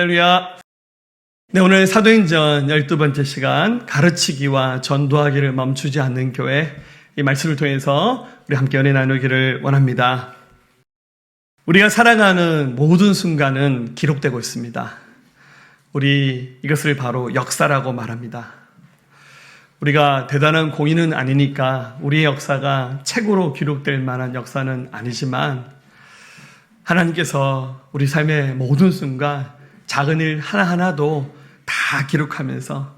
할렐루야. 네, 오늘 사도행전 12번째 시간 가르치기와 전도하기를 멈추지 않는 교회, 이 말씀을 통해서 우리 함께 은혜 나누기를 원합니다. 우리가 살아가는 모든 순간은 기록되고 있습니다. 우리 이것을 바로 역사라고 말합니다. 우리가 대단한 공인은 아니니까 우리의 역사가 책으로 기록될 만한 역사는 아니지만 하나님께서 우리 삶의 모든 순간 작은 일 하나하나도 다 기록하면서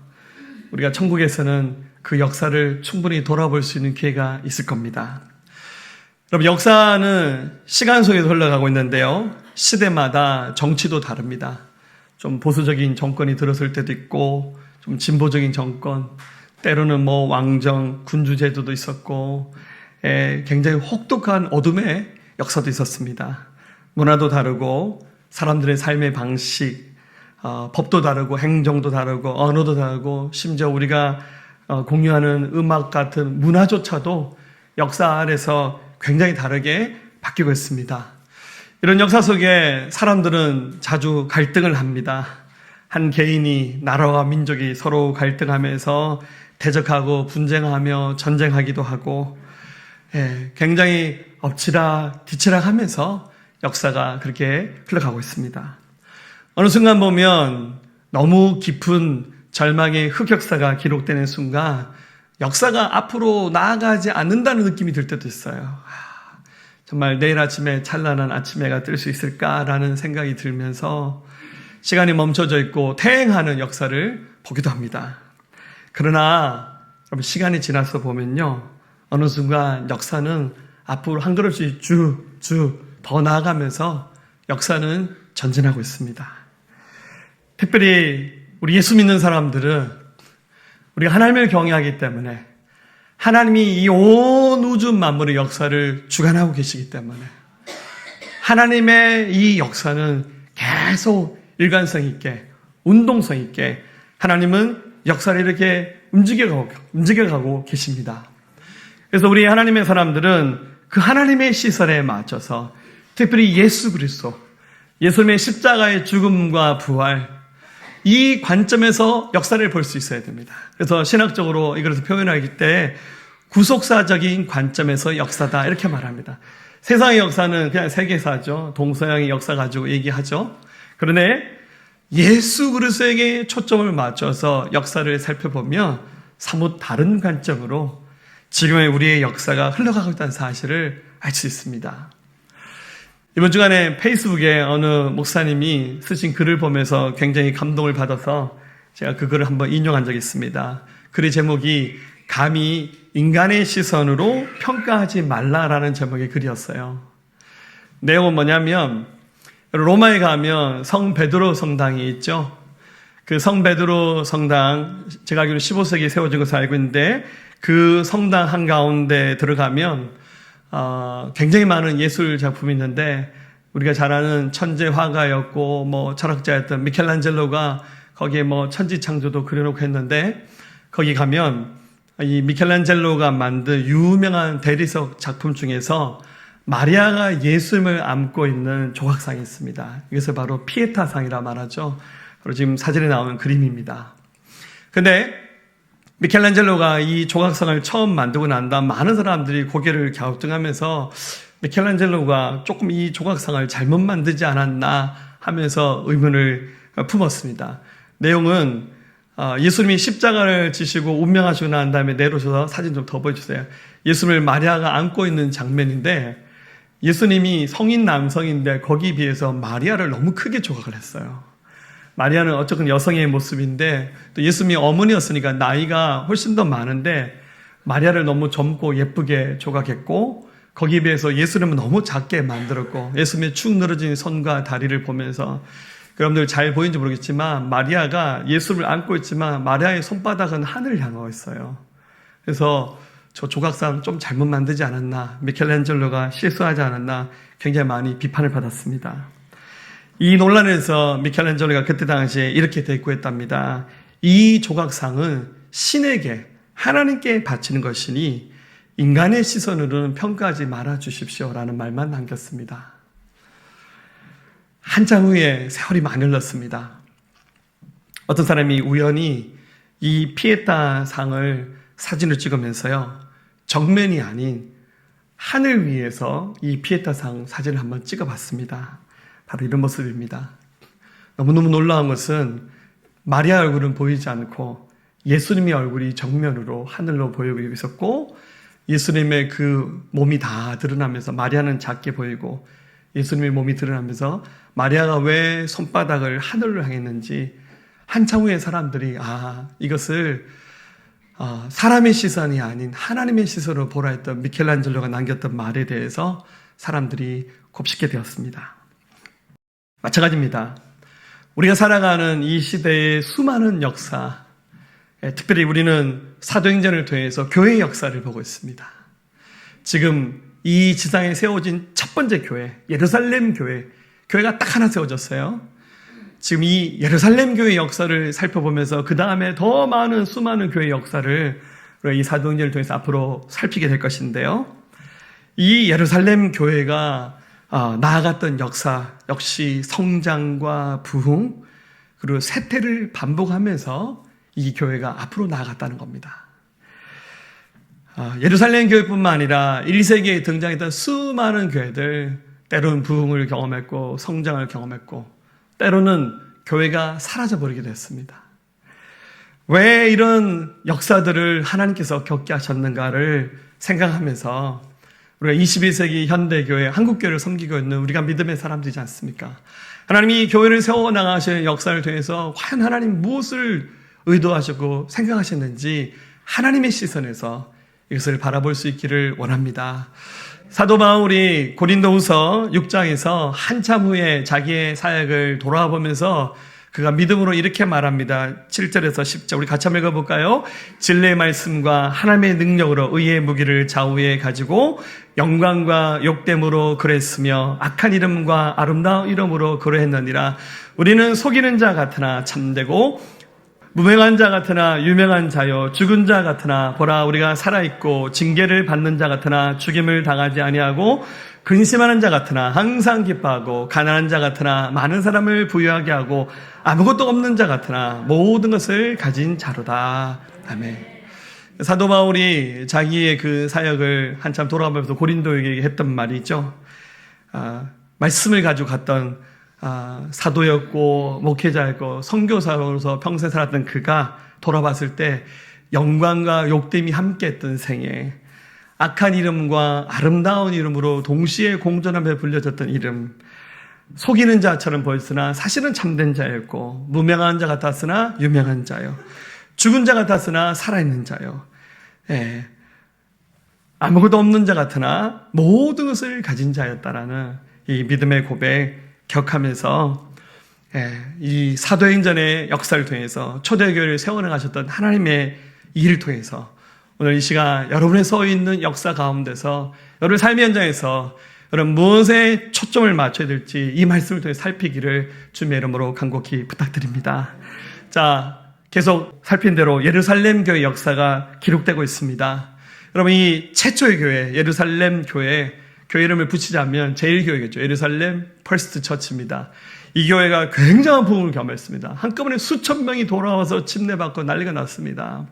우리가 천국에서는 그 역사를 충분히 돌아볼 수 있는 기회가 있을 겁니다. 여러분, 역사는 시간 속에서 흘러가고 있는데요. 시대마다 정치도 다릅니다. 좀 보수적인 정권이 들어설 때도 있고 좀 진보적인 정권, 때로는 왕정, 군주제도도 있었고 굉장히 혹독한 어둠의 역사도 있었습니다. 문화도 다르고 사람들의 삶의 방식, 법도 다르고 행정도 다르고 언어도 다르고 심지어 우리가 공유하는 음악 같은 문화조차도 역사 안에서 굉장히 다르게 바뀌고 있습니다. 이런 역사 속에 사람들은 자주 갈등을 합니다. 한 개인이 나라와 민족이 서로 갈등하면서 대적하고 분쟁하며 전쟁하기도 하고 굉장히 엎치락 뒤치락 하면서 역사가 그렇게 흘러가고 있습니다. 어느 순간 보면 너무 깊은 절망의 흑역사가 기록되는 순간 역사가 앞으로 나아가지 않는다는 느낌이 들 때도 있어요. 정말 내일 아침에 찬란한 아침해가 뜰 수 있을까라는 생각이 들면서 시간이 멈춰져 있고 퇴행하는 역사를 보기도 합니다. 그러나 여러분, 시간이 지나서 보면요, 어느 순간 역사는 앞으로 한 걸음씩 쭉 더 나아가면서 역사는 전진하고 있습니다. 특별히 우리 예수 믿는 사람들은 우리가 하나님을 경외하기 때문에 하나님이 이 온 우주 만물의 역사를 주관하고 계시기 때문에 하나님의 이 역사는 계속 일관성 있게, 운동성 있게 하나님은 역사를 이렇게 움직여가고 계십니다. 그래서 우리 하나님의 사람들은 그 하나님의 시선에 맞춰서 특별히 예수 그리스도, 예수님의 십자가의 죽음과 부활, 이 관점에서 역사를 볼 수 있어야 됩니다. 그래서 신학적으로 이것을 표현하기 때 구속사적인 관점에서 역사다 이렇게 말합니다. 세상의 역사는 그냥 세계사죠. 동서양의 역사 가지고 얘기하죠. 그런데 예수 그리스도에게 초점을 맞춰서 역사를 살펴보면 사뭇 다른 관점으로 지금의 우리의 역사가 흘러가고 있다는 사실을 알 수 있습니다. 이번 주간에 페이스북에 어느 목사님이 쓰신 글을 보면서 굉장히 감동을 받아서 제가 그 글을 한번 인용한 적이 있습니다. 글의 제목이 감히 인간의 시선으로 평가하지 말라라는 제목의 글이었어요. 내용은 뭐냐면 로마에 가면 성 베드로 성당이 있죠. 그 성 베드로 성당, 제가 알기로 15세기에 세워진 것을 알고 있는데 그 성당 한가운데 들어가면 굉장히 많은 예술 작품이 있는데 우리가 잘 아는 천재 화가였고 철학자였던 미켈란젤로가 거기에 천지창조도 그려놓고 했는데 거기 가면 이 미켈란젤로가 만든 유명한 대리석 작품 중에서 마리아가 예수님을 안고 있는 조각상이 있습니다. 이것을 바로 피에타상이라 말하죠. 바로 지금 사진에 나오는 그림입니다. 근데 미켈란젤로가 이 조각상을 처음 만들고 난 다음 많은 사람들이 고개를 갸우뚱하면서 미켈란젤로가 조금 이 조각상을 잘못 만들지 않았나 하면서 의문을 품었습니다. 내용은 예수님이 십자가를 지시고 운명하시고 난 다음에 내려오셔서 사진 좀 더 보여주세요. 예수님을 마리아가 안고 있는 장면인데 예수님이 성인 남성인데 거기에 비해서 마리아를 너무 크게 조각을 했어요. 마리아는 어쨌든 여성의 모습인데 또 예수님이 어머니였으니까 나이가 훨씬 더 많은데 마리아를 너무 젊고 예쁘게 조각했고 거기에 비해서 예수님은 너무 작게 만들었고 예수님의 축 늘어진 손과 다리를 보면서 여러분들 잘 보이는지 모르겠지만 마리아가 예수를 안고 있지만 마리아의 손바닥은 하늘을 향하고 있어요. 그래서 저 조각상 좀 잘못 만들지 않았나, 미켈란젤로가 실수하지 않았나 굉장히 많이 비판을 받았습니다. 이 논란에서 미켈란젤로가 그때 당시에 이렇게 대꾸했답니다. 이 조각상은 신에게, 하나님께 바치는 것이니 인간의 시선으로는 평가하지 말아 주십시오라는 말만 남겼습니다. 한참 후에 세월이 많이 흘렀습니다. 어떤 사람이 우연히 이 피에타 상을 사진을 찍으면서요, 정면이 아닌 하늘 위에서 이 피에타 상 사진을 한번 찍어봤습니다. 바로 이런 모습입니다. 너무너무 놀라운 것은 마리아 얼굴은 보이지 않고 예수님의 얼굴이 정면으로 하늘로 보이고 있었고, 예수님의 그 몸이 다 드러나면서 마리아는 작게 보이고 예수님의 몸이 드러나면서 마리아가 왜 손바닥을 하늘로 향했는지 한참 후에 사람들이 이것을 사람의 시선이 아닌 하나님의 시선으로 보라 했던 미켈란젤로가 남겼던 말에 대해서 사람들이 곱씹게 되었습니다. 마찬가지입니다. 우리가 살아가는 이 시대의 수많은 역사, 특별히 우리는 사도행전을 통해서 교회의 역사를 보고 있습니다. 지금 이 지상에 세워진 첫 번째 교회, 예루살렘 교회, 교회가 딱 하나 세워졌어요. 지금 이 예루살렘 교회의 역사를 살펴보면서 그 다음에 더 많은 수많은 교회의 역사를 이 사도행전을 통해서 앞으로 살피게 될 것인데요. 이 예루살렘 교회가 나아갔던 역사 역시 성장과 부흥 그리고 쇠퇴를 반복하면서 이 교회가 앞으로 나아갔다는 겁니다. 예루살렘 교회뿐만 아니라 1세기에 등장했던 수많은 교회들, 때로는 부흥을 경험했고 성장을 경험했고 때로는 교회가 사라져버리게 됐습니다. 왜 이런 역사들을 하나님께서 겪게 하셨는가를 생각하면서 우리가 21세기 현대교회, 한국교회를 섬기고 있는 우리가 믿음의 사람들이지 않습니까? 하나님이 교회를 세워나가시는 역사를 통해서 과연 하나님 무엇을 의도하시고 생각하셨는지 하나님의 시선에서 이것을 바라볼 수 있기를 원합니다. 사도 바울이 고린도후서 6장에서 한참 후에 자기의 사역을 돌아보면서 그가 믿음으로 이렇게 말합니다. 7절에서 10절 우리 같이 한번 읽어볼까요? 진리의 말씀과 하나님의 능력으로 의의 무기를 좌우에 가지고 영광과 욕됨으로 그랬으며 악한 이름과 아름다운 이름으로 그러했느니라. 우리는 속이는 자 같으나 참되고 무명한 자 같으나 유명한 자요 죽은 자 같으나 보라 우리가 살아있고 징계를 받는 자 같으나 죽임을 당하지 아니하고 근심하는 자 같으나 항상 기뻐하고 가난한 자 같으나 많은 사람을 부유하게 하고 아무것도 없는 자 같으나 모든 것을 가진 자로다. 아멘. 사도 바울이 자기의 그 사역을 한참 돌아가면서 고린도에게 했던 말이 있죠. 말씀을 가지고 갔던 사도였고 목회자였고 선교사로서 평생 살았던 그가 돌아봤을 때 영광과 욕됨이 함께했던 생애, 악한 이름과 아름다운 이름으로 동시에 공존하며 불려졌던 이름, 속이는 자처럼 보였으나 사실은 참된 자였고 무명한 자 같았으나 유명한 자요 죽은 자 같았으나 살아있는 자요 아무것도 없는 자 같으나 모든 것을 가진 자였다라는 이 믿음의 고백 격하면서 이 사도행전의 역사를 통해서 초대교회를 세워나가셨던 하나님의 일을 통해서 오늘 이 시간 여러분의 서 있는 역사 가운데서 여러분의 삶의 현장에서 여러분 무엇에 초점을 맞춰야 될지 이 말씀을 통해 살피기를 주님의 이름으로 간곡히 부탁드립니다. 자, 계속 살핀 대로 예루살렘 교회 역사가 기록되고 있습니다. 여러분 이 최초의 교회 예루살렘 교회 이름을 붙이자면 제1교회겠죠. 예루살렘 퍼스트 처치입니다. 이 교회가 굉장한 부흥을 경험했습니다. 한꺼번에 수천 명이 돌아와서 침례받고 난리가 났습니다.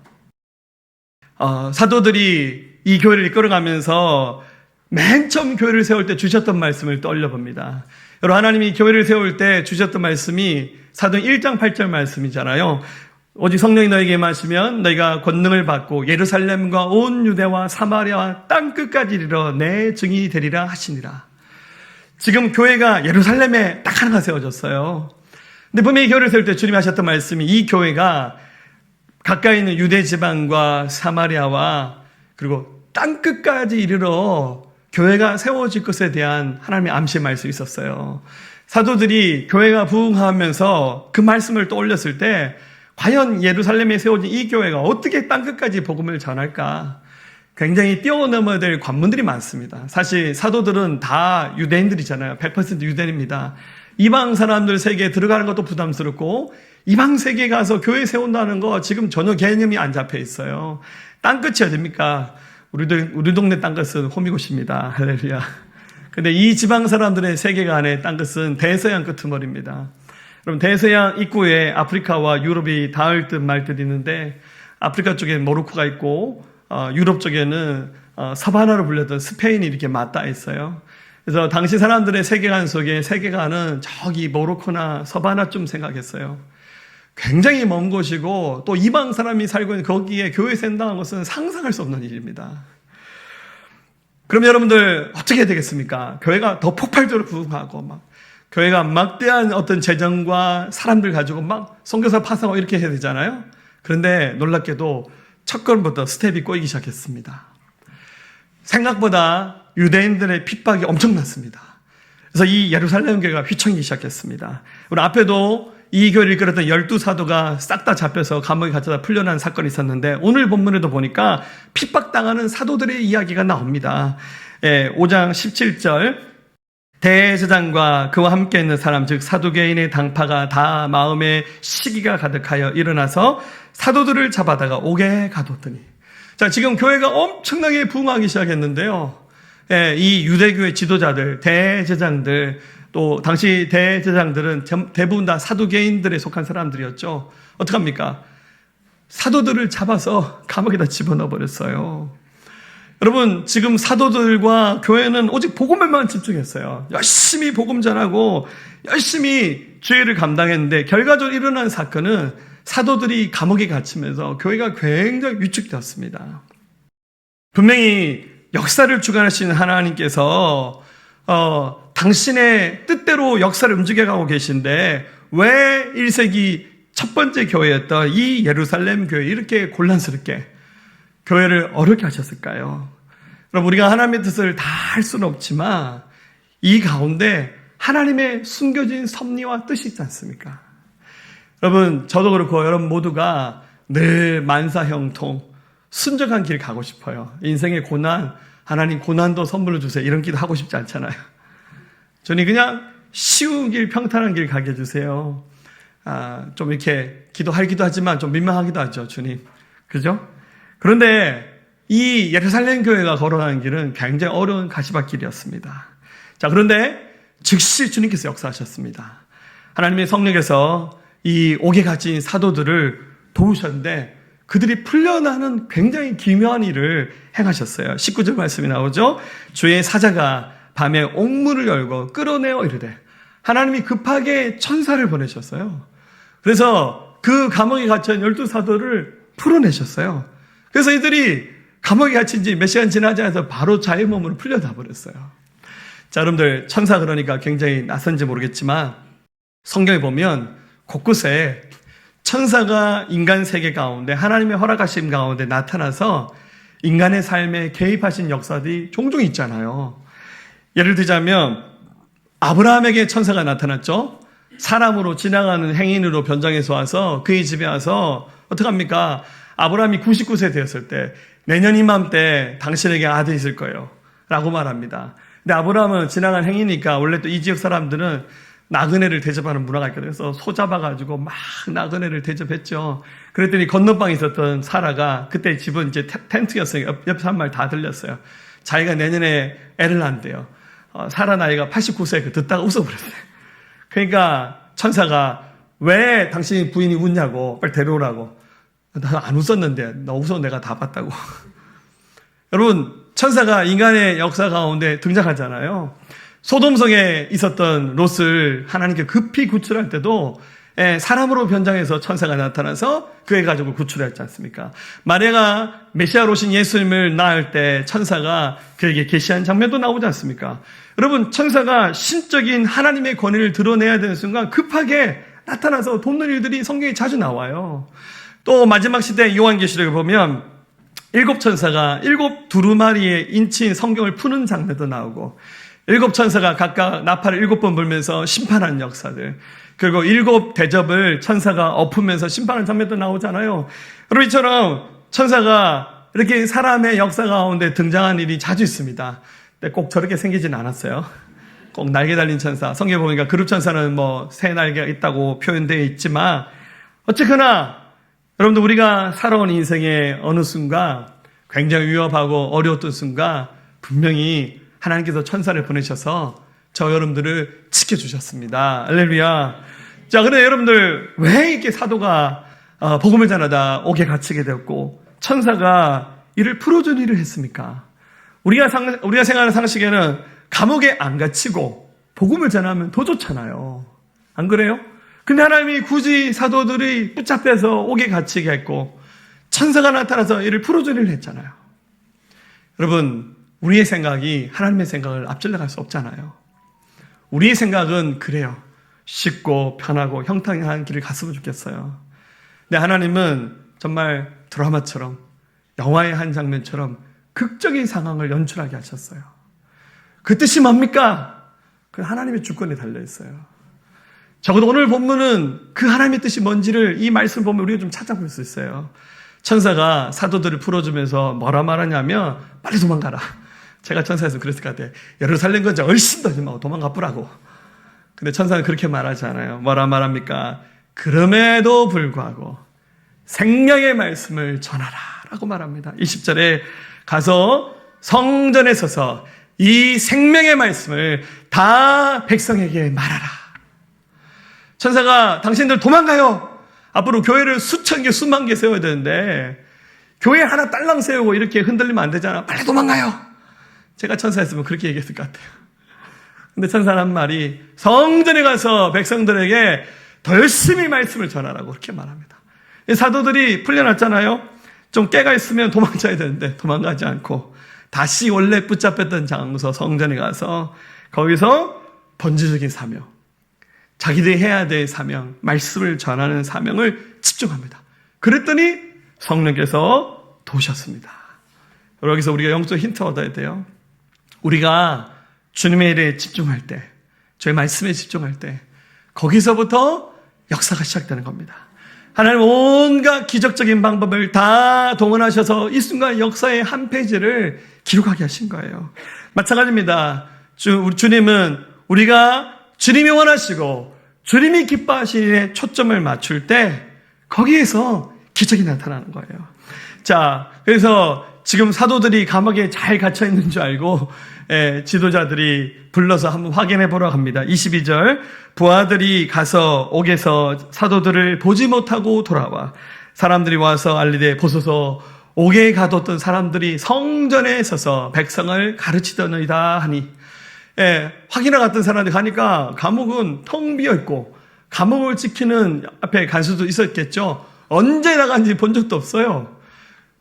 사도들이 이 교회를 이끌어가면서 맨 처음 교회를 세울 때 주셨던 말씀을 떠올려봅니다. 여러분 하나님이 교회를 세울 때 주셨던 말씀이 사도행 1장 8절 말씀이잖아요. 오직 성령이 너에게 임하시면 너희가 권능을 받고 예루살렘과 온 유대와 사마리아와 땅끝까지 이르러 내 증인이 되리라 하시니라. 지금 교회가 예루살렘에 딱 하나가 세워졌어요. 근데 분명히 교회를 세울 때 주님이 하셨던 말씀이 이 교회가 가까이 있는 유대 지방과 사마리아와 그리고 땅끝까지 이르러 교회가 세워질 것에 대한 하나님의 암시의 말씀이 있었어요. 사도들이 교회가 부흥하면서 그 말씀을 떠올렸을 때 과연 예루살렘에 세워진 이 교회가 어떻게 땅끝까지 복음을 전할까? 굉장히 뛰어넘어야 될 관문들이 많습니다. 사실 사도들은 다 유대인들이잖아요. 100% 유대인입니다. 이방 사람들 세계에 들어가는 것도 부담스럽고 이방 세계에 가서 교회 세운다는 거 지금 전혀 개념이 안 잡혀 있어요. 땅끝이 어딥니까? 우리 동네 땅끝은 호미곶입니다. 할렐루야. 근데 이 지방 사람들의 세계관의 땅끝은 대서양 끄트머리입니다. 그럼 대서양 입구에 아프리카와 유럽이 닿을 듯 말 듯 있는데 아프리카 쪽에 모로코가 있고 유럽 쪽에는 사바나로 불렸던 스페인이 이렇게 맞닿아 있어요. 그래서 당시 사람들의 세계관 속에 세계관은 저기 모로코나 사바나쯤 생각했어요. 굉장히 먼 곳이고 또 이방 사람이 살고 있는 거기에 교회 생당한 것은 상상할 수 없는 일입니다. 그럼 여러분들 어떻게 해야 되겠습니까? 교회가 더 폭발적으로 부흥하고 막 교회가 막대한 어떤 재정과 사람들 가지고 막 선교사 파송하고 이렇게 해야 되잖아요. 그런데 놀랍게도 첫 걸음부터 스텝이 꼬이기 시작했습니다. 생각보다 유대인들의 핍박이 엄청났습니다. 그래서 이 예루살렘 교회가 휘청이기 시작했습니다. 우리 앞에도 이 교회를 이끌었던 12사도가 싹 다 잡혀서 감옥에 갇혀서 풀려난 사건이 있었는데 오늘 본문에도 보니까 핍박당하는 사도들의 이야기가 나옵니다. 5장 17절 대제사장과 그와 함께 있는 사람 즉 사두개인의 당파가 다 마음에 시기가 가득하여 일어나서 사도들을 잡아다가 옥에 가뒀더니 자 지금 교회가 엄청나게 부흥하기 시작했는데요. 이 유대교회 지도자들 대제사장들 또 당시 대제사장들은 대부분 다 사두개인들에 속한 사람들이었죠. 어떡합니까? 사도들을 잡아서 감옥에다 집어넣어 버렸어요. 여러분 지금 사도들과 교회는 오직 복음에만 집중했어요. 열심히 복음 전하고 열심히 죄를 감당했는데 결과적으로 일어난 사건은 사도들이 감옥에 갇히면서 교회가 굉장히 위축되었습니다. 분명히 역사를 주관하시는 하나님께서 당신의 뜻대로 역사를 움직여가고 계신데 왜 1세기 첫 번째 교회였던 이 예루살렘 교회 이렇게 곤란스럽게 교회를 어렵게 하셨을까요? 그럼 우리가 하나님의 뜻을 다 할 수는 없지만 이 가운데 하나님의 숨겨진 섭리와 뜻이 있지 않습니까? 여러분 저도 그렇고 여러분 모두가 늘 만사형통 순적한 길 가고 싶어요. 인생의 고난 하나님 고난도 선물로 주세요 이런 기도 하고 싶지 않잖아요. 저는 그냥 쉬운 길 평탄한 길 가게 해주세요. 좀 이렇게 기도하기도 하지만 좀 민망하기도 하죠 주님. 그죠? 그런데 이 예루살렘 교회가 걸어가는 길은 굉장히 어려운 가시밭길이었습니다. 자, 그런데 즉시 주님께서 역사하셨습니다. 하나님의 성령께서 이 옥에 갇힌 사도들을 도우셨는데 그들이 풀려나는 굉장히 기묘한 일을 행하셨어요. 19절 말씀이 나오죠. 주의 사자가 밤에 옥문을 열고 끌어내어 이르되 하나님이 급하게 천사를 보내셨어요. 그래서 그 감옥에 갇힌 12사도를 풀어내셨어요. 그래서 이들이 감옥에 갇힌 지 몇 시간 지나지 않아서 바로 자유 몸으로 풀려나 버렸어요. 자, 여러분들 천사 그러니까 굉장히 낯선지 모르겠지만 성경에 보면 곳곳에 천사가 인간 세계 가운데 하나님의 허락하심 가운데 나타나서 인간의 삶에 개입하신 역사들이 종종 있잖아요. 예를 들자면 아브라함에게 천사가 나타났죠. 사람으로 지나가는 행인으로 변장해서 와서 그의 집에 와서 어떡합니까? 아브라함이 99세 되었을 때 내년 이맘때 당신에게 아들이 있을 거예요 라고 말합니다. 근데 아브라함은 지나간 행위니까 원래 또 이 지역 사람들은 나그네를 대접하는 문화가 있거든요. 그래서 소 잡아가지고 막 나그네를 대접했죠. 그랬더니 건너방에 있었던 사라가 그때 집은 이제 텐트였어요. 옆 사람 말 다 들렸어요. 자기가 내년에 애를 낳는데요. 사라 나이가 89세 듣다가 웃어버렸어요. 그러니까 천사가 왜 당신 부인이 웃냐고 빨리 데려오라고. 나 안 웃었는데 너 웃어 내가 다 봤다고. 여러분 천사가 인간의 역사 가운데 등장하잖아요. 소돔성에 있었던 롯을 하나님께 급히 구출할 때도 사람으로 변장해서 천사가 나타나서 그의 가족을 구출했지 않습니까? 마리아가 메시아로 오신 예수님을 낳을 때 천사가 그에게 계시한 장면도 나오지 않습니까? 여러분 천사가 신적인 하나님의 권위를 드러내야 되는 순간 급하게 나타나서 돕는 일들이 성경에 자주 나와요. 또 마지막 시대 요한계시록을 보면 7 천사가 7 두루마리의 인치인 성경을 푸는 장면도 나오고 7 천사가 각각 나팔을 7번 불면서 심판하는 역사들 그리고 7 대접을 천사가 엎으면서 심판하는 장면도 나오잖아요. 여러분 이처럼 천사가 이렇게 사람의 역사 가운데 등장한 일이 자주 있습니다. 근데 꼭 저렇게 생기지는 않았어요. 꼭 날개 달린 천사. 성경에 보니까 그룹 천사는 뭐 새 날개가 있다고 표현되어 있지만 어쨌거나 여러분들 우리가 살아온 인생의 어느 순간 굉장히 위협하고 어려웠던 순간 분명히 하나님께서 천사를 보내셔서 저 여러분들을 지켜주셨습니다. 할렐루야. 자, 그런데 여러분들, 왜 이렇게 사도가 복음을 전하다 옥에 갇히게 되었고 천사가 이를 풀어준 일을 했습니까? 우리가 생각하는 상식에는 감옥에 안 갇히고 복음을 전하면 더 좋잖아요. 안 그래요? 근데 하나님이 굳이 사도들이 붙잡혀서 옥에 갇히게 했고 천사가 나타나서 이를 풀어준 일을 했잖아요. 여러분, 우리의 생각이 하나님의 생각을 앞질러 갈 수 없잖아요. 우리의 생각은 그래요. 쉽고 편하고 형통한 길을 갔으면 좋겠어요. 근데 하나님은 정말 드라마처럼, 영화의 한 장면처럼 극적인 상황을 연출하게 하셨어요. 그 뜻이 뭡니까? 그 하나님의 주권에 달려있어요. 적어도 오늘 본문은 그 하나님의 뜻이 뭔지를 이 말씀을 보면 우리가 좀 찾아볼 수 있어요. 천사가 사도들을 풀어주면서 뭐라 말하냐면 빨리 도망가라. 제가 천사에서 그랬을 것 같아요. 예루살렘 건지 얼씬 더 하지 말고 도망가 보라고. 근데 천사는 그렇게 말하지 않아요. 뭐라 말합니까? 그럼에도 불구하고 생명의 말씀을 전하라 라고 말합니다. 20절에 가서 성전에 서서 이 생명의 말씀을 다 백성에게 말하라. 천사가 당신들 도망가요. 앞으로 교회를 수천 개, 수만 개 세워야 되는데 교회 하나 딸랑 세우고 이렇게 흔들리면 안 되잖아. 빨리 도망가요. 제가 천사였으면 그렇게 얘기했을 것 같아요. 근데 천사는 한 말이 성전에 가서 백성들에게 더 열심히 말씀을 전하라고 그렇게 말합니다. 사도들이 풀려났잖아요. 좀 깨가 있으면 도망쳐야 되는데 도망가지 않고 다시 원래 붙잡혔던 장소 성전에 가서 거기서 번지적인 사명, 자기들이 해야 될 사명, 말씀을 전하는 사명을 집중합니다. 그랬더니 성령께서 도우셨습니다. 여기서 우리가 영적 힌트 얻어야 돼요. 우리가 주님의 일에 집중할 때, 저희 말씀에 집중할 때 거기서부터 역사가 시작되는 겁니다. 하나님 온갖 기적적인 방법을 다 동원하셔서 이 순간 역사의 한 페이지를 기록하게 하신 거예요. 마찬가지입니다. 우리 주님은 우리가 주님이 원하시고 주님이 기뻐하시는 일에 초점을 맞출 때 거기에서 기적이 나타나는 거예요. 자, 그래서 지금 사도들이 감옥에 잘 갇혀 있는 줄 알고 지도자들이 불러서 한번 확인해 보러 갑니다. 22절, 부하들이 가서 옥에서 사도들을 보지 못하고 돌아와 사람들이 와서 알리되 보소서 옥에 가뒀던 사람들이 성전에 서서 백성을 가르치더니다 하니, 확인해 갔던 사람들이 가니까 감옥은 텅 비어 있고 감옥을 지키는 앞에 간수도 있었겠죠. 언제 나간지 본 적도 없어요.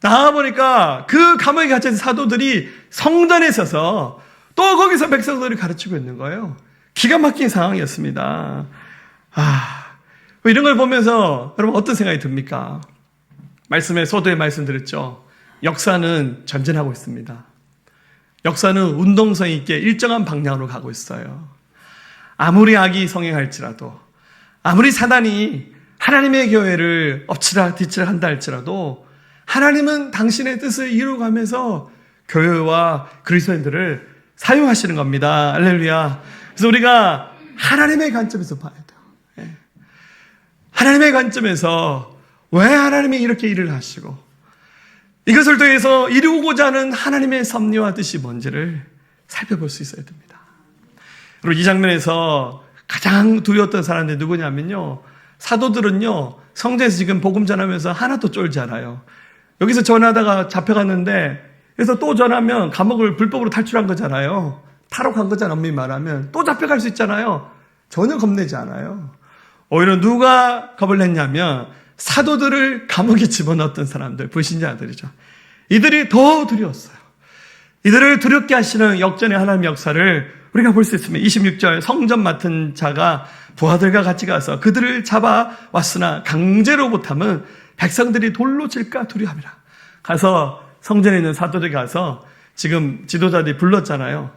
나와보니까 그 감옥에 갇힌 사도들이 성전에 서서 또 거기서 백성들을 가르치고 있는 거예요. 기가 막힌 상황이었습니다. 이런 걸 보면서 여러분 어떤 생각이 듭니까? 말씀에 소도에 말씀드렸죠. 역사는 전진하고 있습니다. 역사는 운동성 있게 일정한 방향으로 가고 있어요. 아무리 악이 성행할지라도, 아무리 사단이 하나님의 교회를 엎치라 뒤치라 한다 할지라도 하나님은 당신의 뜻을 이루어가면서 교회와 그리스도인들을 사용하시는 겁니다. 할렐루야. 그래서 우리가 하나님의 관점에서 봐야 돼요. 하나님의 관점에서 왜 하나님이 이렇게 일을 하시고 이것을 통해서 이루고자 하는 하나님의 섭리와 뜻이 뭔지를 살펴볼 수 있어야 됩니다. 그리고 이 장면에서 가장 두려웠던 사람들이 누구냐면요, 사도들은요 성전에서 지금 복음 전하면서 하나도 쫄지 않아요. 여기서 전하다가 잡혀갔는데 그래서 또 전하면 감옥을 불법으로 탈출한 거잖아요. 탈옥한 거잖아요. 엄밀히 말하면 또 잡혀갈 수 있잖아요. 전혀 겁내지 않아요. 오히려 누가 겁을 냈냐면 사도들을 감옥에 집어넣었던 사람들, 불신자들이죠. 이들이 더 두려웠어요. 이들을 두렵게 하시는 역전의 하나님의 역사를 우리가 볼 수 있습니다. 26절, 성전 맡은 자가 부하들과 같이 가서 그들을 잡아왔으나 강제로 못하면 백성들이 돌로 칠까 두려워합니다. 가서 성전에 있는 사도들이 가서 지금 지도자들이 불렀잖아요.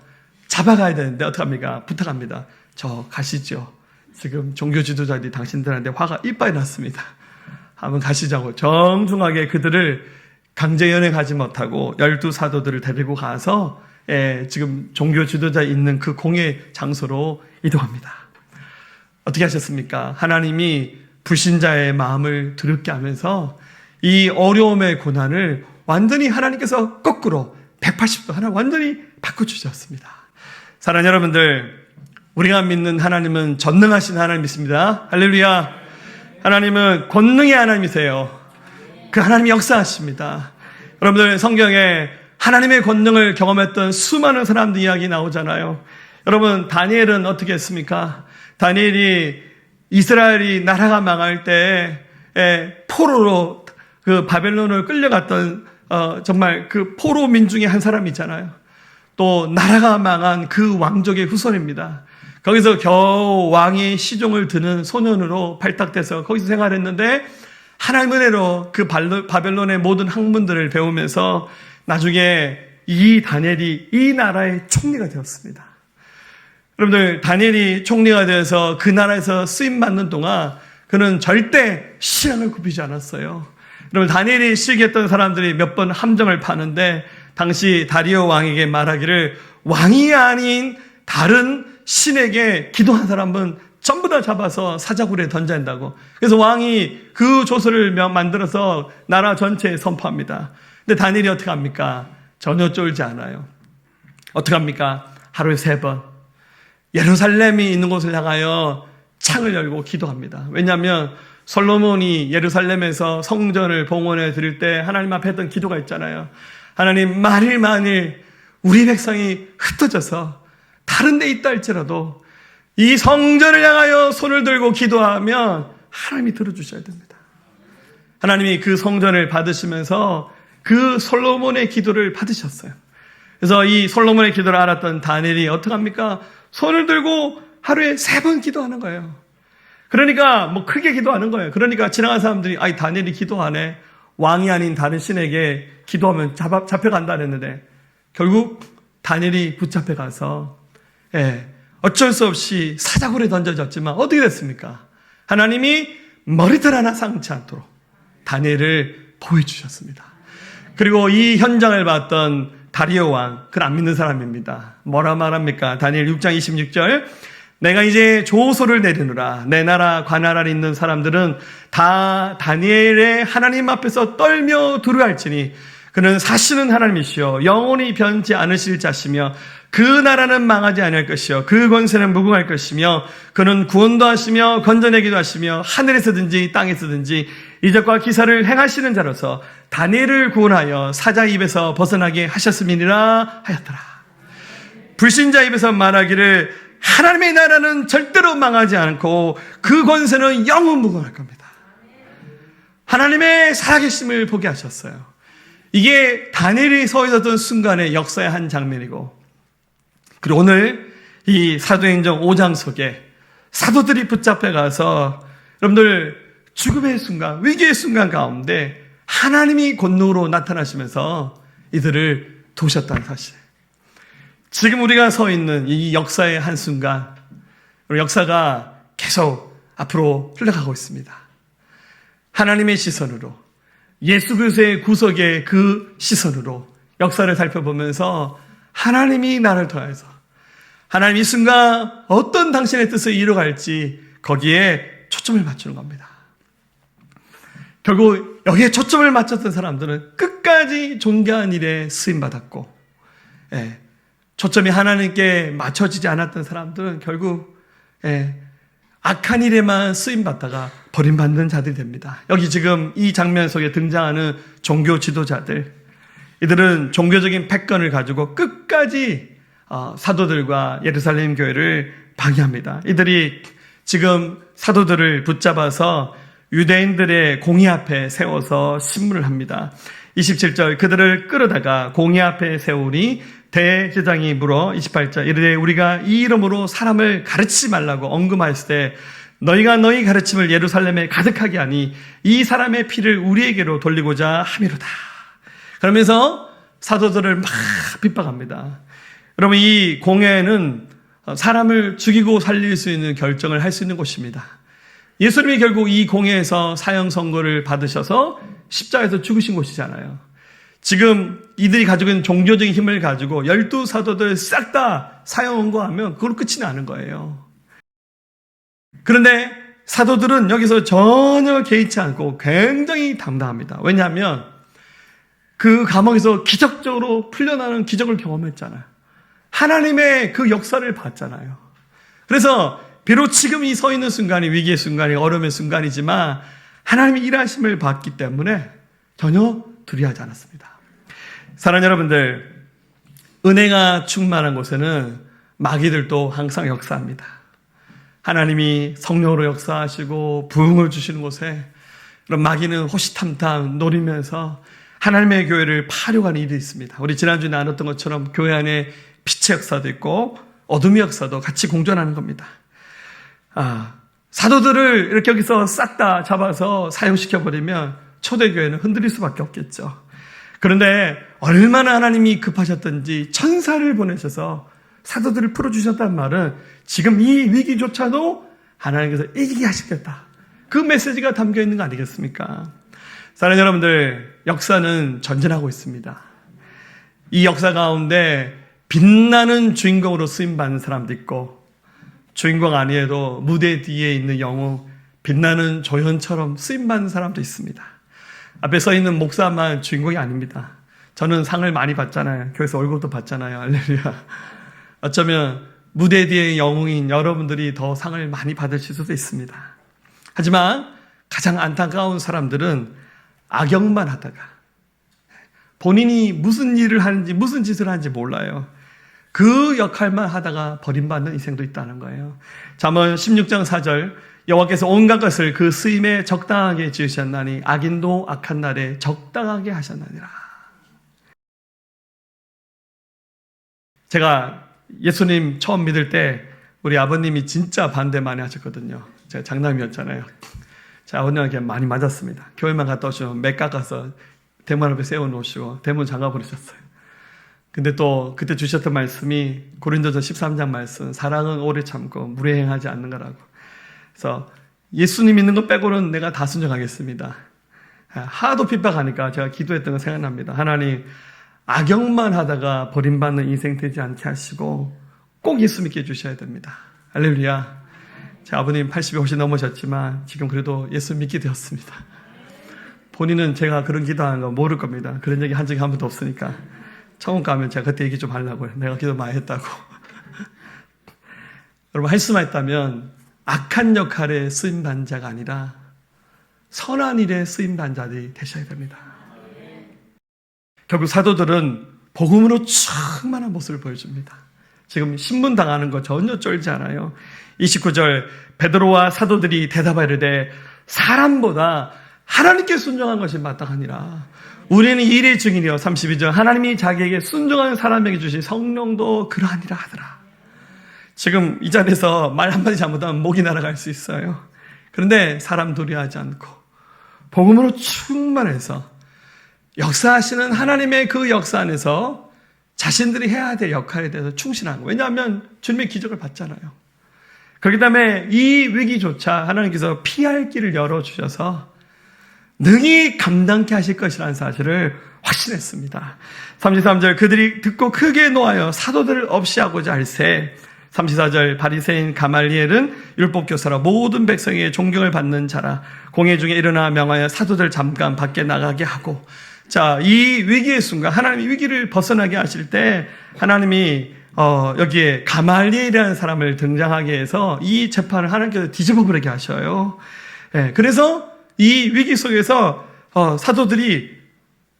잡아가야 되는데 어떡합니까? 부탁합니다. 저 가시죠. 지금 종교 지도자들이 당신들한테 화가 이빨이 났습니다. 한번 가시자고 정중하게 그들을 강제 연행하지 못하고 12사도들을 데리고 가서 지금 종교 지도자 있는 그 공회 장소로 이동합니다. 어떻게 하셨습니까? 하나님이 불신자의 마음을 두렵게 하면서 이 어려움의 고난을 완전히 하나님께서 거꾸로 180도 하나 완전히 바꿔주셨습니다. 사랑하는 여러분들, 우리가 믿는 하나님은 전능하신 하나님 믿습니다. 할렐루야. 하나님은 권능의 하나님이세요. 그 하나님이 역사하십니다. 여러분들 성경에 하나님의 권능을 경험했던 수많은 사람들 이야기 나오잖아요. 여러분 다니엘은 어떻게 했습니까? 다니엘이 이스라엘이 나라가 망할 때 포로로 그 바벨론을 끌려갔던 정말 그 포로 민중의 한 사람이잖아요. 또 나라가 망한 그 왕족의 후손입니다. 거기서 겨우 왕의 시종을 드는 소년으로 발탁돼서 거기서 생활했는데 하나님의 은혜로 그 바벨론의 모든 학문들을 배우면서 나중에 이 다니엘이 이 나라의 총리가 되었습니다. 여러분들 다니엘이 총리가 되어서 그 나라에서 쓰임받는 동안 그는 절대 신앙을 굽히지 않았어요. 여러분 다니엘이 시기했던 사람들이 몇 번 함정을 파는데 당시 다리오 왕에게 말하기를 왕이 아닌 다른 신에게 기도한 사람은 전부 다 잡아서 사자굴에 던져야 한다고. 그래서 왕이 그 조서를 만들어서 나라 전체에 선포합니다. 근데 다니엘이 어떻게 합니까? 전혀 쫄지 않아요. 어떻게 합니까? 하루에 3번 예루살렘이 있는 곳을 향하여 창을 열고 기도합니다. 왜냐하면 솔로몬이 예루살렘에서 성전을 봉헌해 드릴 때 하나님 앞에 했던 기도가 있잖아요. 하나님 만일 우리 백성이 흩어져서 다른 데 있다 할지라도 이 성전을 향하여 손을 들고 기도하면 하나님이 들어주셔야 됩니다. 하나님이 그 성전을 받으시면서 그 솔로몬의 기도를 받으셨어요. 그래서 이 솔로몬의 기도를 알았던 다니엘이 어떻게 합니까? 손을 들고 하루에 3번 기도하는 거예요. 그러니까 뭐 크게 기도하는 거예요. 그러니까 지나간 사람들이 아이 다니엘이 기도하네. 왕이 아닌 다른 신에게 기도하면 잡혀간다 그랬는데 결국 다니엘이 붙잡혀가서 어쩔 수 없이 사자굴에 던져졌지만 어떻게 됐습니까? 하나님이 머리털 하나 상치 않도록 다니엘을 보호해주셨습니다. 그리고 이 현장을 봤던 다리오 왕, 그는 안 믿는 사람입니다. 뭐라 말합니까? 다니엘 6장 26절 내가 이제 조소를 내리노라. 내 나라 관할 아래 있는 사람들은 다 다니엘의 하나님 앞에서 떨며 두려워할지니 그는 사시는 하나님이시여 영원히 변치 않으실 자시며 그 나라는 망하지 아니할 것이요 그 권세는 무궁할 것이며 그는 구원도 하시며 건져내기도 하시며 하늘에서든지 땅에서든지 이적과 기사를 행하시는 자로서 다니엘을 구원하여 사자 입에서 벗어나게 하셨음이니라 하였더라. 불신자 입에서 말하기를 하나님의 나라는 절대로 망하지 않고 그 권세는 영원 무궁할 겁니다. 하나님의 살아계심을 보게 하셨어요. 이게 다니엘이 서 있었던 순간의 역사의 한 장면이고, 그리고 오늘 이 사도행전 5장 속에 사도들이 붙잡혀 가서 여러분들 죽음의 순간, 위기의 순간 가운데 하나님이 권능으로 나타나시면서 이들을 도우셨다는 사실. 지금 우리가 서 있는 이 역사의 한순간, 역사가 계속 앞으로 흘러가고 있습니다. 하나님의 시선으로, 예수 그리스도의 구속의 그 시선으로 역사를 살펴보면서 하나님이 나를 통해서 하나님 이 순간 어떤 당신의 뜻을 이루어갈지 거기에 초점을 맞추는 겁니다. 결국 여기에 초점을 맞췄던 사람들은 끝까지 존귀한 일에 쓰임받았고, 초점이 하나님께 맞춰지지 않았던 사람들은 결국 악한 일에만 쓰임받다가 버림받는 자들이 됩니다. 여기 지금 이 장면 속에 등장하는 종교 지도자들, 이들은 종교적인 패권을 가지고 끝까지 사도들과 예루살렘 교회를 방해합니다. 이들이 지금 사도들을 붙잡아서 유대인들의 공의 앞에 세워서 신문을 합니다. 27절 그들을 끌어다가 공의 앞에 세우니 대제장이 물어 28절 이르되 우리가 이 이름으로 사람을 가르치지 말라고 언급하였을 때 너희가 너희 가르침을 예루살렘에 가득하게 하니 이 사람의 피를 우리에게로 돌리고자 함이로다. 그러면서 사도들을 막 핍박합니다. 여러분 이 공회는 사람을 죽이고 살릴 수 있는 결정을 할 수 있는 곳입니다. 예수님이 결국 이 공회에서 사형 선고를 받으셔서 십자가에서 죽으신 곳이잖아요. 지금 이들이 가지고 있는 종교적인 힘을 가지고 12사도들 싹 다 사형 선고하면 그걸로 끝이 나는 거예요. 그런데 사도들은 여기서 전혀 개의치 않고 굉장히 당당합니다. 왜냐하면 그 감옥에서 기적적으로 풀려나는 기적을 경험했잖아요. 하나님의 그 역사를 봤잖아요. 그래서 비록 지금 이 서 있는 순간이 위기의 순간이 어려움의 순간이지만 하나님의 일하심을 봤기 때문에 전혀 두려워하지 않았습니다. 사랑하는 여러분들, 은혜가 충만한 곳에는 마귀들도 항상 역사합니다. 하나님이 성령으로 역사하시고 부흥을 주시는 곳에 그런 마귀는 호시탐탐 노리면서 하나님의 교회를 파려가는 일이 있습니다. 우리 지난주에 나눴던 것처럼 교회 안에 빛의 역사도 있고 어둠의 역사도 같이 공존하는 겁니다. 사도들을 이렇게 여기서 싹 다 잡아서 사용시켜버리면 초대교회는 흔들릴 수밖에 없겠죠. 그런데 얼마나 하나님이 급하셨던지 천사를 보내셔서 사도들을 풀어주셨다는 말은 지금 이 위기조차도 하나님께서 이기게 하시겠다. 그 메시지가 담겨 있는 거 아니겠습니까? 사랑하는 여러분들, 역사는 전진하고 있습니다. 이 역사 가운데 빛나는 주인공으로 쓰임받는 사람도 있고 주인공 아니어도 무대 뒤에 있는 영웅, 빛나는 조연처럼 쓰임받는 사람도 있습니다. 앞에 서 있는 목사만 주인공이 아닙니다. 저는 상을 많이 받잖아요. 교회에서 월급도 받잖아요. 할렐루야. 어쩌면 무대 뒤의 영웅인 여러분들이 더 상을 많이 받으실 수도 있습니다. 하지만 가장 안타까운 사람들은 악역만 하다가 본인이 무슨 일을 하는지 무슨 짓을 하는지 몰라요. 그 역할만 하다가 버림받는 인생도 있다는 거예요. 잠언 16장 4절, 여호와께서 온갖 것을 그 쓰임에 적당하게 지으셨나니 악인도 악한 날에 적당하게 하셨나니라. 제가 예수님 처음 믿을 때 우리 아버님이 진짜 반대 많이 하셨거든요. 제가 장남이었잖아요. 제 아버님한테 많이 맞았습니다. 교회만 갔다 오시면 맥 깎아서 대문 앞에 세워놓으시고 대문 잠가버리셨어요. 근데 또 그때 주셨던 말씀이 고린도전 13장 말씀, 사랑은 오래 참고 무례행하지 않는 거라고. 그래서 예수님 믿는 것 빼고는 내가 다 순종하겠습니다. 하도 핍박하니까 제가 기도했던 거 생각납니다. 하나님, 악역만 하다가 버림받는 인생 되지 않게 하시고 꼭 예수 믿게 해주셔야 됩니다. 할렐루야. 제 아버님 80이 훨씬 넘으셨지만 지금 그래도 예수 믿게 되었습니다. 본인은 제가 그런 기도하는 거 모를 겁니다. 그런 얘기 한 적이 한 번도 없으니까. 처음 가면 제가 그때 얘기 좀 하려고요. 내가 기도 많이 했다고. 여러분, 할 수만 있다면 악한 역할에 쓰임받는 자가 아니라 선한 일에 쓰임받는 자들이 되셔야 됩니다. 결국 사도들은 복음으로 충만한 모습을 보여줍니다. 지금 신문당하는 거 전혀 쫄지 않아요. 29절, 베드로와 사도들이 대답하이르되 사람보다 하나님께 순종한 것이 마땅하니라. 우리는 일의 증인이요. 32절, 하나님이 자기에게 순종하는 사람에게 주신 성령도 그러하니라 하더라. 지금 이 자리에서 말 한마디 잘못하면 목이 날아갈 수 있어요. 그런데 사람 두려워하지 않고 복음으로 충만해서 역사하시는 하나님의 그 역사 안에서 자신들이 해야 될 역할에 대해서 충실한 거예요. 왜냐하면 주님의 기적을 봤잖아요. 그렇기 때문에 이 위기조차 하나님께서 피할 길을 열어주셔서 능히 감당케 하실 것이라는 사실을 확신했습니다. 33절, 그들이 듣고 크게 노하여 사도들을 없이 하고자 할세. 34절, 바리새인 가말리엘은 율법교사라 모든 백성에게 존경을 받는 자라. 공회 중에 일어나 명하여 사도들 잠깐 밖에 나가게 하고. 자, 이 위기의 순간 하나님이 위기를 벗어나게 하실 때 하나님이 여기에 가말리엘이라는 사람을 등장하게 해서 이 재판을 하나님께서 뒤집어 버리게 하셔요. 네, 그래서 이 위기 속에서 사도들이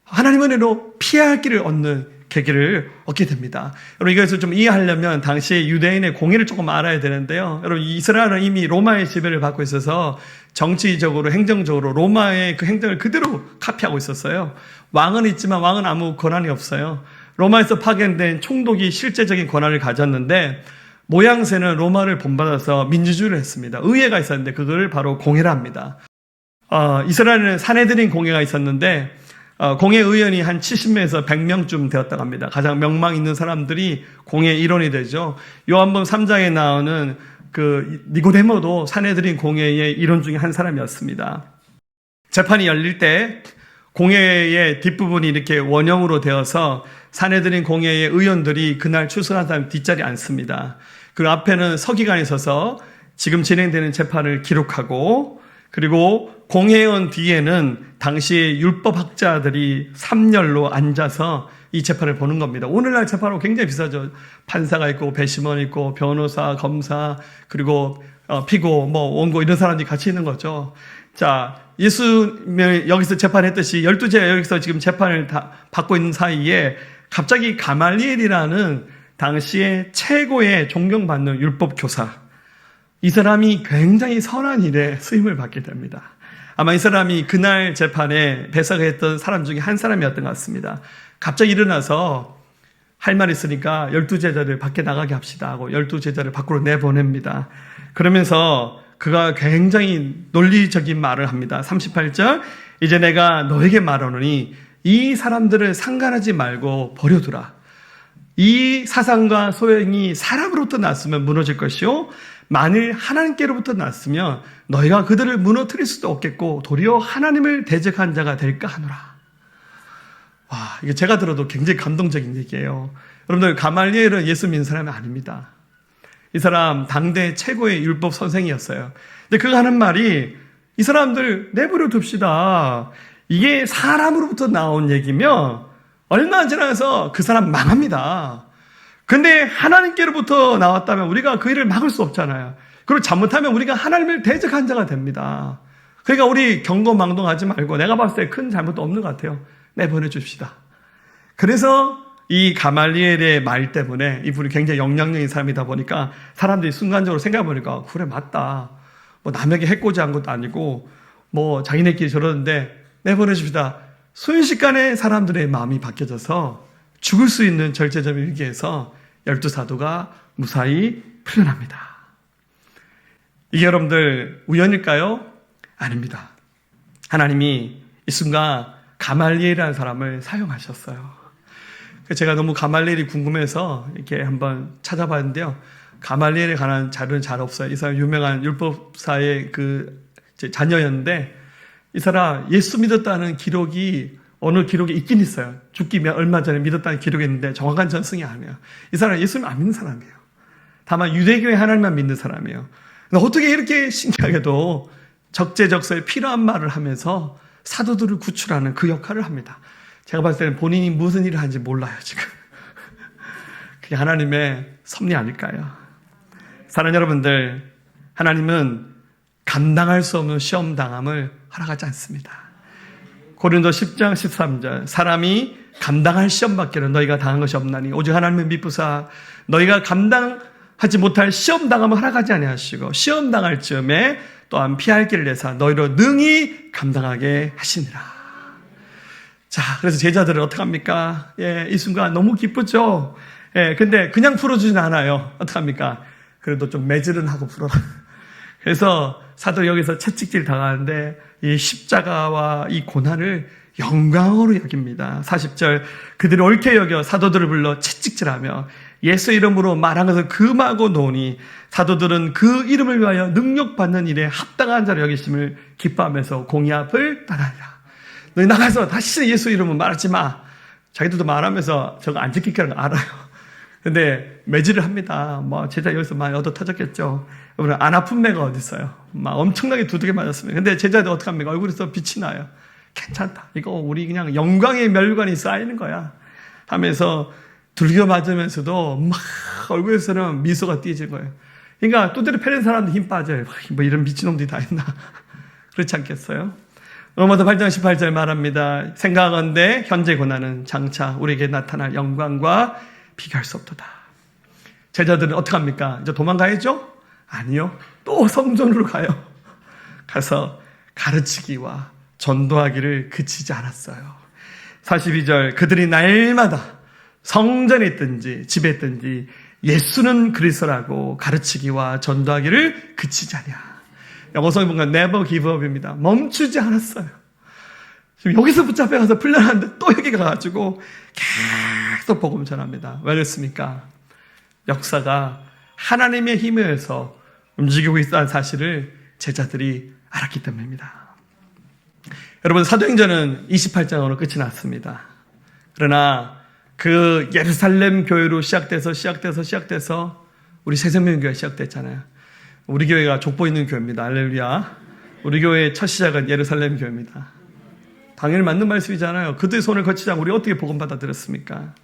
하나님의 은혜로 피할 길을 얻는 계기를 얻게 됩니다. 여러분, 이것을 좀 이해하려면 당시 유대인의 공의를 조금 알아야 되는데요. 여러분, 이스라엘은 이미 로마의 지배를 받고 있어서 정치적으로 행정적으로 로마의 그 행정을 그대로 카피하고 있었어요. 왕은 있지만 왕은 아무 권한이 없어요. 로마에서 파견된 총독이 실제적인 권한을 가졌는데 모양새는 로마를 본받아서 민주주의를 했습니다. 의회가 있었는데 그걸 바로 공회라 합니다. 이스라엘은 사내들인 공회가 있었는데 공회 의원이 한 70명에서 100명쯤 되었다고 합니다. 가장 명망 있는 사람들이 공회 일원이 되죠. 요한복음 3장에 나오는 그 니고데모도 사내들인 공회의 일원 중에 한 사람이었습니다. 재판이 열릴 때 공회의 뒷부분이 이렇게 원형으로 되어서 사내들인 공회의 의원들이 그날 출석한 사람 뒷자리에 앉습니다. 그 앞에는 서기관이 서서 지금 진행되는 재판을 기록하고, 그리고 공회원 뒤에는 당시의 율법학자들이 3열로 앉아서 이 재판을 보는 겁니다. 오늘날 재판은 굉장히 비싸죠. 판사가 있고 배심원 있고 변호사, 검사, 그리고 피고, 원고 이런 사람들이 같이 있는 거죠. 자, 예수님을 여기서 재판했듯이 12제가 여기서 지금 재판을 다 받고 있는 사이에 갑자기 가말리엘이라는 당시에 최고의 존경받는 율법 교사, 이 사람이 굉장히 선한 일에 쓰임을 받게 됩니다. 아마 이 사람이 그날 재판에 배석했던 사람 중에 한 사람이었던 것 같습니다. 갑자기 일어나서 할 말 있으니까 12제자를 밖에 나가게 합시다 하고 12제자를 밖으로 내보냅니다. 그러면서 그가 굉장히 논리적인 말을 합니다. 38절, 이제 내가 너에게 말하노니 이 사람들을 상관하지 말고 버려두라. 이 사상과 소행이 사람으로부터 났으면 무너질 것이요, 만일 하나님께로부터 났으면 너희가 그들을 무너뜨릴 수도 없겠고 도리어 하나님을 대적한 자가 될까 하노라. 와, 이게 제가 들어도 굉장히 감동적인 얘기예요. 여러분들, 가말리엘은 예수 믿는 사람이 아닙니다. 이 사람 당대 최고의 율법 선생이었어요. 근데 그가 하는 말이, 이 사람들 내버려 둡시다. 이게 사람으로부터 나온 얘기면 얼마 안 지나서 그 사람 망합니다. 근데 하나님께로부터 나왔다면 우리가 그 일을 막을 수 없잖아요. 그리고 잘못하면 우리가 하나님을 대적한 자가 됩니다. 그러니까 우리 경고망동하지 말고, 내가 봤을 때 큰 잘못도 없는 것 같아요. 내보내 줍시다. 그래서 이 가말리엘의 말 때문에, 이분이 굉장히 영향력인 사람이다 보니까 사람들이 순간적으로 생각해보니까, 그래 맞다. 남에게 해코지한 것도 아니고 자기네끼리 저러는데 내보내 줍시다. 순식간에 사람들의 마음이 바뀌어져서 죽을 수 있는 절제점을 위기에서 12사도가 무사히 풀려납니다. 이게 여러분들 우연일까요? 아닙니다. 하나님이 이 순간 가말리엘이라는 사람을 사용하셨어요. 제가 너무 가말리엘이 궁금해서 이렇게 한번 찾아봤는데요. 가말리엘에 관한 자료는 잘 없어요. 이 사람 유명한 율법사의 자녀였는데, 이 사람 예수 믿었다는 기록이 어느 기록에 있긴 있어요. 죽기 얼마 전에 믿었다는 기록이 있는데 정확한 전승이 아니에요. 이 사람은 예수님 안 믿는 사람이에요. 다만 유대교의 하나님만 믿는 사람이에요. 근데 어떻게 이렇게 신기하게도 적재적소에 필요한 말을 하면서 사도들을 구출하는 그 역할을 합니다. 제가 봤을 때는 본인이 무슨 일을 하는지 몰라요, 지금. 그게 하나님의 섭리 아닐까요? 사랑하는 여러분들, 하나님은 감당할 수 없는 시험당함을 허락하지 않습니다. 고린도 10장 13절, 사람이 감당할 시험밖에는 너희가 당한 것이 없나니 오직 하나님의 미쁘사 너희가 감당하지 못할 시험당함을 허락하지 아니하시고 시험당할 즈음에 또한 피할 길을 내사 너희로 능히 감당하게 하시니라. 자, 그래서 제자들은 어떡합니까? 이 순간 너무 기쁘죠? 근데 그냥 풀어주진 않아요. 어떡합니까? 그래도 좀 매질은 하고 풀어라. 그래서 사도 여기서 채찍질 당하는데 이 십자가와 이 고난을 영광으로 여깁니다. 40절, 그들이 옳게 여겨 사도들을 불러 채찍질하며 예수 이름으로 말한 것을 금하고 노니 사도들은 그 이름을 위하여 능력받는 일에 합당한 자로 여기심을 기뻐하면서 공의 앞을 떠나니라. 너희 나가서 다시 예수 이름은 말하지 마. 자기들도 말하면서 저거 안 지키는 거 알아요. 근데 매질을 합니다. 제자 여기서 많이 얻어 터졌겠죠. 여러분, 안 아픈 매가 어디 있어요? 엄청나게 두들겨 맞았습니다. 근데 제자들 어떡합니까? 얼굴에서 빛이 나요. 괜찮다. 이거 우리 그냥 영광의 멸관이 쌓이는 거야. 하면서 두들겨 맞으면서도 막 얼굴에서는 미소가 띄어질 거예요. 그러니까 두드려 패는 사람도 힘 빠져요. 이런 미친놈들이 다 있나. 그렇지 않겠어요? 로마서 8장 18절 말합니다. 생각하건대 현재 고난은 장차 우리에게 나타날 영광과 비교할 수 없도다. 제자들은 어떡합니까? 이제 도망가야죠? 아니요. 또 성전으로 가요. 가서 가르치기와 전도하기를 그치지 않았어요. 42절, 그들이 날마다 성전에 있든지 집에 있든지 예수는 그리스도라고 가르치기와 전도하기를 그치지 않냐. 영어성에 보면 never give up입니다. 멈추지 않았어요. 지금 여기서 붙잡혀가서 풀려났는데 또 여기 가가지고 계속 복음 전합니다. 왜 그랬습니까? 역사가 하나님의 힘에 의해서 움직이고 있다는 사실을 제자들이 알았기 때문입니다. 여러분, 사도행전은 28장으로 끝이 났습니다. 그러나 그 예루살렘 교회로 시작돼서 우리 새생명교회가 시작됐잖아요. 우리 교회가 족보 있는 교회입니다. 할렐루야. 우리 교회의 첫 시작은 예루살렘 교회입니다. 당연히 맞는 말씀이잖아요. 그들의 손을 거치지 않고 우리 어떻게 복음 받아들였습니까?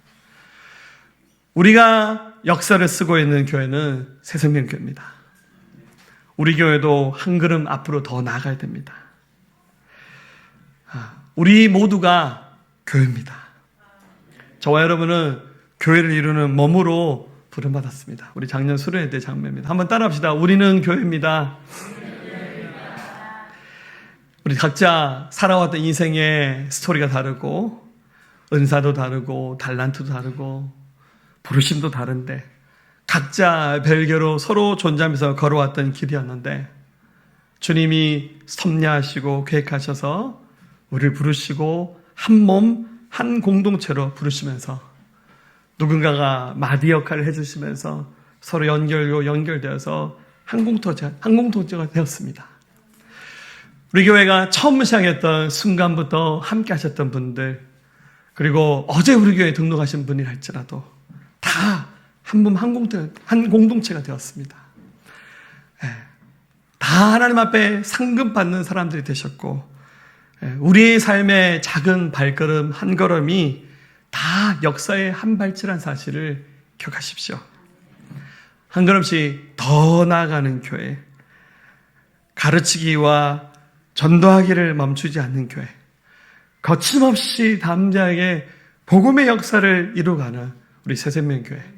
우리가 역사를 쓰고 있는 교회는 새생명교회입니다. 우리 교회도 한 걸음 앞으로 더 나아가야 됩니다. 우리 모두가 교회입니다. 저와 여러분은 교회를 이루는 몸으로 부름받았습니다. 우리 작년 수련회 때 장면입니다. 한번 따라합시다. 우리는 교회입니다. 우리 각자 살아왔던 인생의 스토리가 다르고 은사도 다르고 달란트도 다르고 부르심도 다른데 각자 별개로 서로 존재하면서 걸어왔던 길이었는데 주님이 섭리하시고 계획하셔서 우리를 부르시고 한 몸, 한 공동체로 부르시면서 누군가가 마디 역할을 해주시면서 서로 연결되어서 한 공동체가 되었습니다. 우리 교회가 처음 시작했던 순간부터 함께 하셨던 분들, 그리고 어제 우리 교회에 등록하신 분이 할지라도 다 한 몸, 한 공동체가 되었습니다. 다 하나님 앞에 상급받는 사람들이 되셨고, 우리의 삶의 작은 발걸음 한 걸음이 다 역사의 한 발치란 사실을 기억하십시오. 한 걸음씩 더 나아가는 교회, 가르치기와 전도하기를 멈추지 않는 교회, 거침없이 담대하게 복음의 역사를 이루어가는 우리 새생명교회.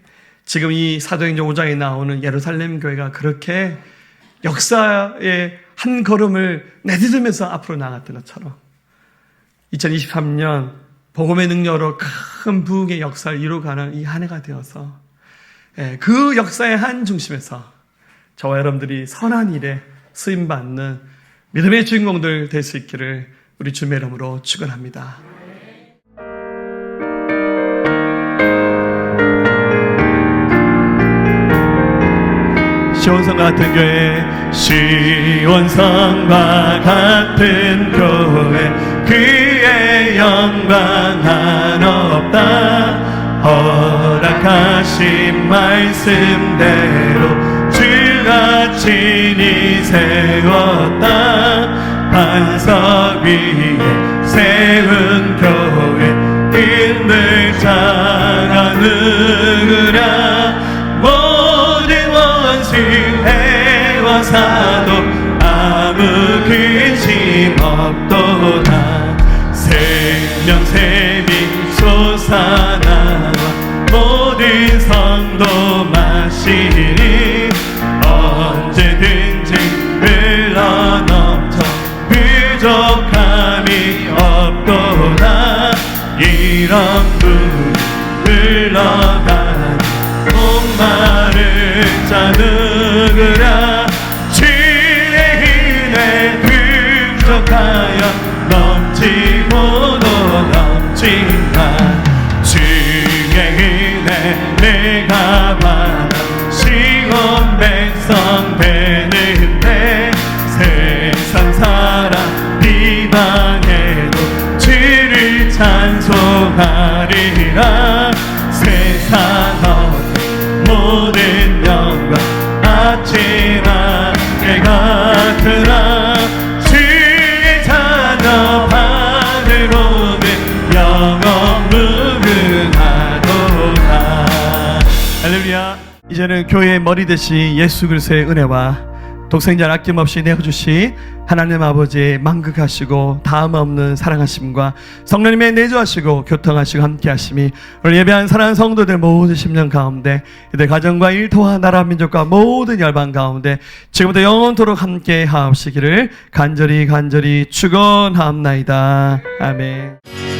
지금 이 사도행전 5장에 나오는 예루살렘 교회가 그렇게 역사의 한 걸음을 내딛으면서 앞으로 나갔던 것처럼 2023년 복음의 능력으로 큰 부흥의 역사를 이루어가는 이 한 해가 되어서 그 역사의 한 중심에서 저와 여러분들이 선한 일에 쓰임받는 믿음의 주인공들 될 수 있기를 우리 주님의 이름으로 축원합니다. 시온성과 같은 교회, 시온성과 같은 교회, 그의 영광 한없다. 허락하신 말씀대로 주가 친히 세웠다. 반석 위에 세운 교회, 끈들 장하느라. 모든 원수 해와 사도 아무 근심 없도다. 생명샘이 솟아나와 모든 성도 마시니 언제든지 흘러넘쳐 부족함이 없도다. 이런 물이 흘러가니 목마른 자 누구라. 주의 은혜 풍족하여 넘치고도 넘친다. 주의 은혜 내가 받아 시온 백성 되는데 세상 사람 비방해도 주를 찬송하리라. 세상 모든 영광 아침 안개 같으라. 주의 자녀 하늘 보는 영원 무궁하도다. 할렐루야. 이제는 교회의 머리 되신 예수 그리스도의 은혜와 독생자를 아낌없이 내어주시 하나님 아버지의 만극하시고 다음 없는 사랑하심과 성령님의 내주하시고 교통하시고 함께하심이 오늘 예배한 사랑하는 성도들 모든 심령 가운데 이들 가정과 일터와 나라 민족과 모든 열방 가운데 지금부터 영원토록 함께 하옵시기를 간절히 축원하옵나이다. 아멘.